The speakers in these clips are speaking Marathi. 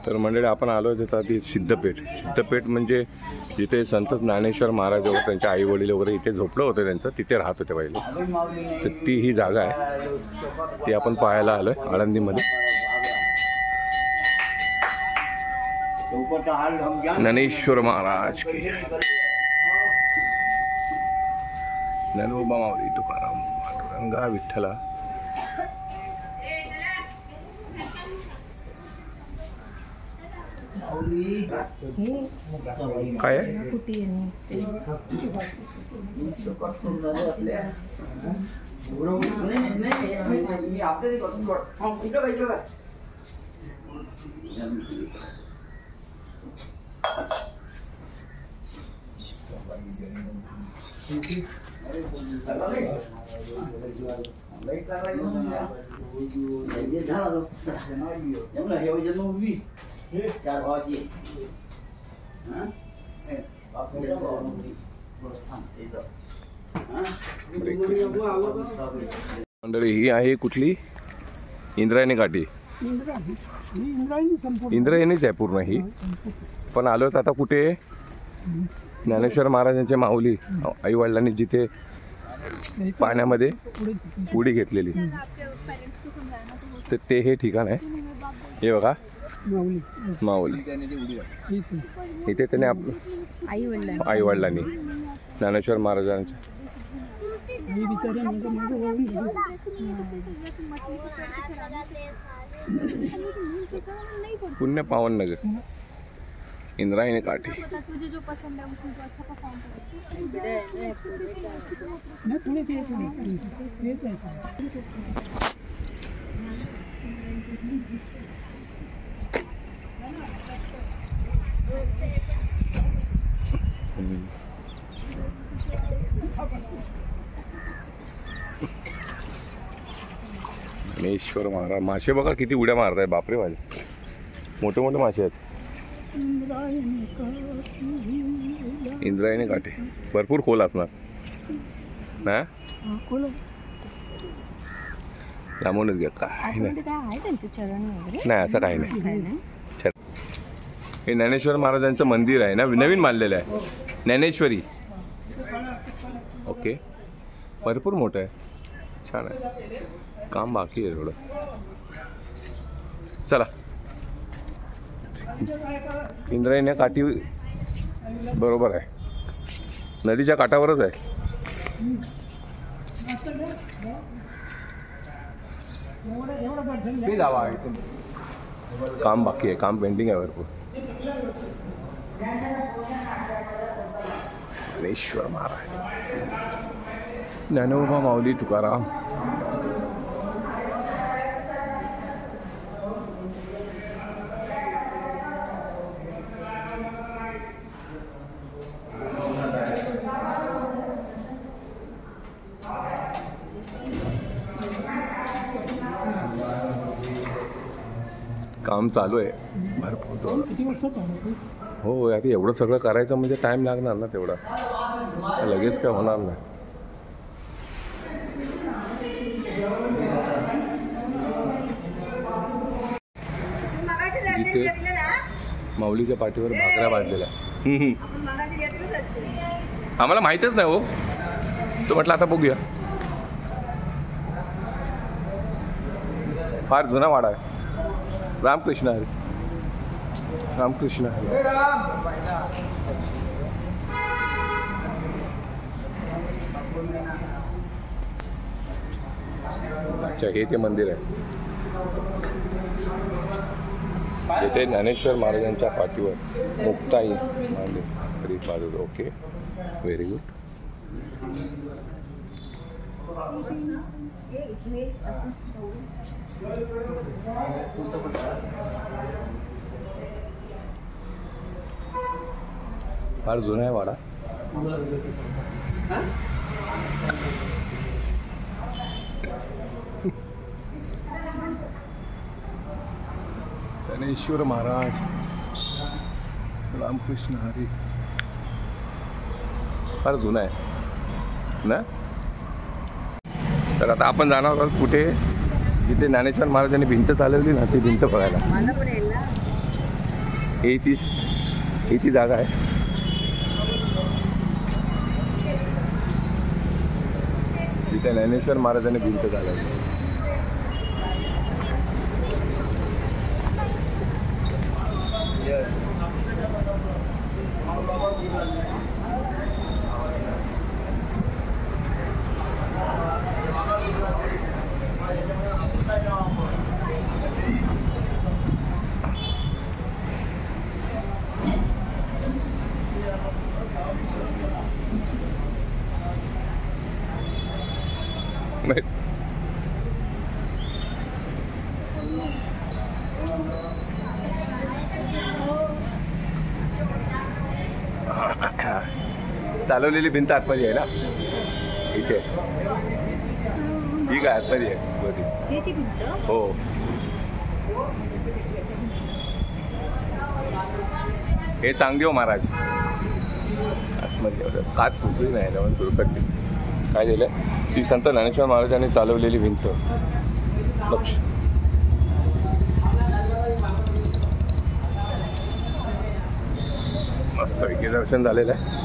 तर मंडळी आपण आलो तिथं ती सिद्धपेठ म्हणजे जिथे संत ज्ञानेश्वर महाराज वगैरे त्यांच्या आई वडील वगैरे इथे झोपलं होतं त्यांचं, तिथे राहत होते पहिले. तर ती ही जागा आहे, ती आपण पाहायला आलोय आळंदीमध्ये. ज्ञानेश्वर महाराज की ज्ञानोबा माऊली तुकाराम पांडुरंगा विठ्ठला. काय आहे? मंडळी ही आहे कुठली? इंद्रायणी घाटी. इंद्रायणीच आहे पूर्ण ही. पण आलोत आता कुठे? ज्ञानेश्वर महाराजांच्या माऊली आई वडिलांनी जिथे पाण्यामध्ये उडी घेतलेली, तर ते हे ठिकाण आहे. हे बघा माऊली, इथे त्याने आई वडिलांनी ज्ञानेश्वर महाराजांच्या पुण्य पावन नगर इंद्रायणी काठी. ज्ञानेश्वर महाराज. मासे बघा किती उड्या मारताय, बापरे माझे मोठे मोठे मासे आहेत. इंद्रायणी काठी भरपूर खोल असणार ना, लांबूनच घ्या. काय नाही असं काही नाही. हे ज्ञानेश्वर महाराजांचं मंदिर आहे ना, नवीन बांधलेलं आहे ज्ञानेश्वरी. ओके, भरपूर मोठं आहे, छान आहे. काम बाकी आहे थोडं. चला, इंद्रायणी काठी बरोबर आहे, नदीच्या काठावरच आहे. काम बाकी आहे, काम पेंडिंग आहे भरपूर. ज्ञानेश्वर महाराज, ज्ञानोबा माऊली तुकाराम. काम चालू आहे भरपूर. किती वर्षात हो, आता एवढं सगळं करायचं म्हणजे टाइम लागणार ना तेवढा, लगेच काय होणार नाही. इथे माऊलीच्या पाठीवर भाकऱ्या भाजलेल्या. आम्हाला माहीतच नाही हो, तो म्हटलं आता बघूया. फार जुना वाडा आहे. रामकृष्ण हरी, रामकृष्ण हरी. अच्छा, हे ते मंदिर आहे जिथे ज्ञानेश्वर महाराजांच्या पाठीवर मुक्ताई मंदिर. हरी पादुका. Okay, very good. फार जुना आहे वाडा. ज्ञानेश्वर महाराज, रामकृष्ण हरी. फार जुना आहे ना. तर आता आपण जाणार आहोत कुठे? जिथे ज्ञानेश्वर महाराजांनी भिंत चालवली ना, ती भिंत बघायला. ही ती जागा आहे. तिथे ज्ञानेश्वर महाराजांनी भिंत घालायची. चालवलेली भिंत आतमध्ये आहे ना इथे. ही काय आतमध्ये आहे? हो. हे चांगदेव महाराज आतमध्ये. काच पुसली नाही ना, तुरकट दिसते. काय झालं? श्री संत ज्ञानेश्वर महाराजांनी चालवलेली भिंत. लक्ष. मस्त पैकी दर्शन झालेलं आहे.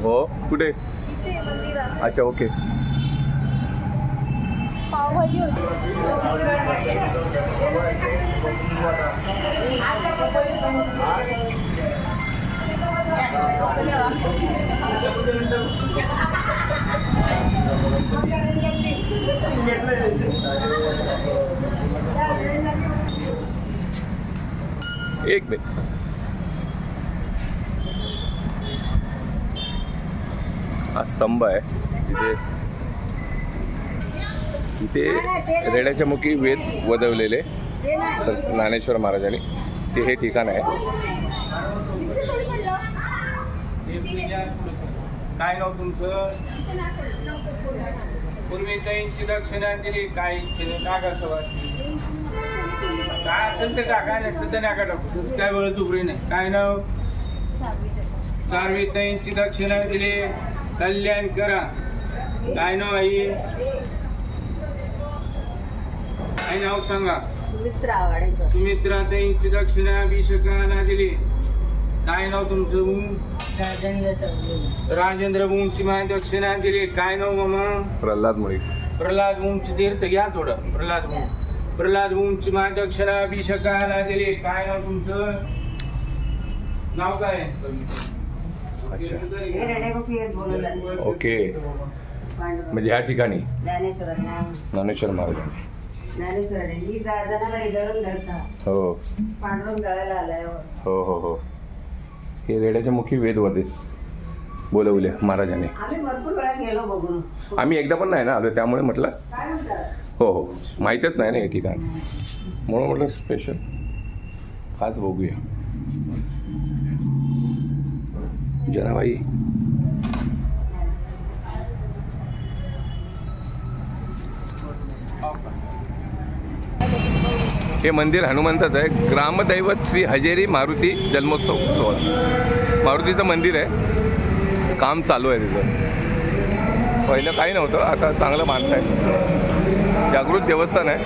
हो. कुठे? अच्छा, ओके. पावभाजी होती. एक मिनिट. हा स्तंभ आहे तिथे रेड्याच्या मुखी वेद वदवलेले संत ज्ञानेश्वर महाराजांनी. ते हे ठिकाण आहे. काय नाव तुमचं? पूर्वीच्या इंची दक्षिणा दिली. काय इच्छेने टाका सवास काय असेल ते टाका, नसतं ते नाका टाकू. तसं काय वेळ तुबरी नाही. काय नाव? चारवी इंची दक्षिणा दिली. कल्याण करा. काय नाव आई? काय नाव सांगा? सुमित्रा ताईंची दक्षिणा अभिषेकाला दिली. काय नाव तुमचं? राजेंद्र बुंची माय दक्षिणा दिली. काय नाव मामा? प्रल्हाद मुळे. प्रल्हाद बुंची तीर्थ घ्या थोडं. प्रल्हाद बुंची माय दक्षिणा अभिषेकाला दिली. काय नाव तुमचं? नाव काय? अच्छा, ओके. म्हणजे ह्या ठिकाणी ज्ञानेश्वर महाराजांनी. हो हो हो हो. हे रेड्याच्या मुखी वेद वदे बोलवले महाराजांनी. आम्ही एकदा पण नाही ना आलो, त्यामुळे म्हटलं. हो हो, माहीतच नाही ना हे ठिकाण, म्हणून म्हटलं स्पेशल खास बघूया. जनाबाई हे मंदिर हनुमंताचं आहे. ग्रामदैवत श्री हजेरी मारुती जन्मोत्सव सोहळा. मारुतीचं मंदिर आहे, काम चालू आहे तिथं. पहिलं काही नव्हतं, आता चांगलं बांधत आहे. जागृत देवस्थान आहे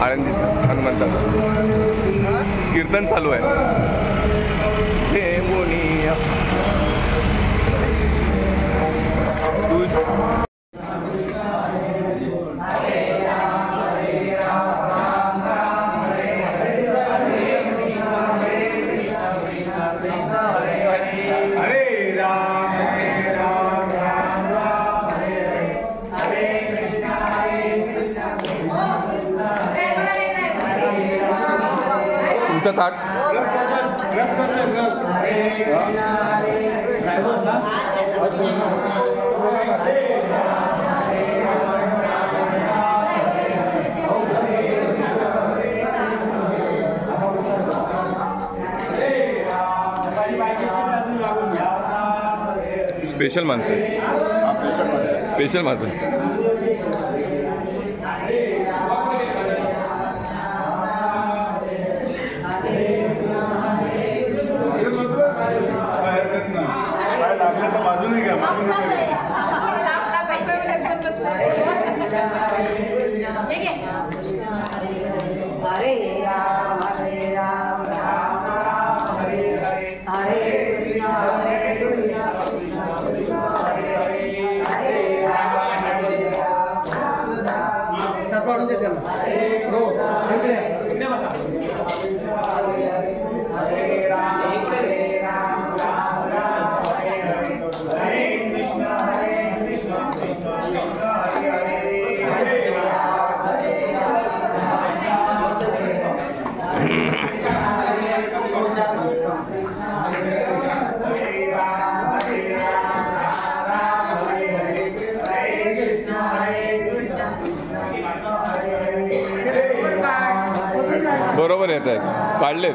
आळंदीचं हनुमंताचं. कीर्तन चालू आहे. हे मुनिया तुमचं ताट. स्पेशल माणसं, स्पेशल माणसं. बरोबर येत आहेत, काढलेत.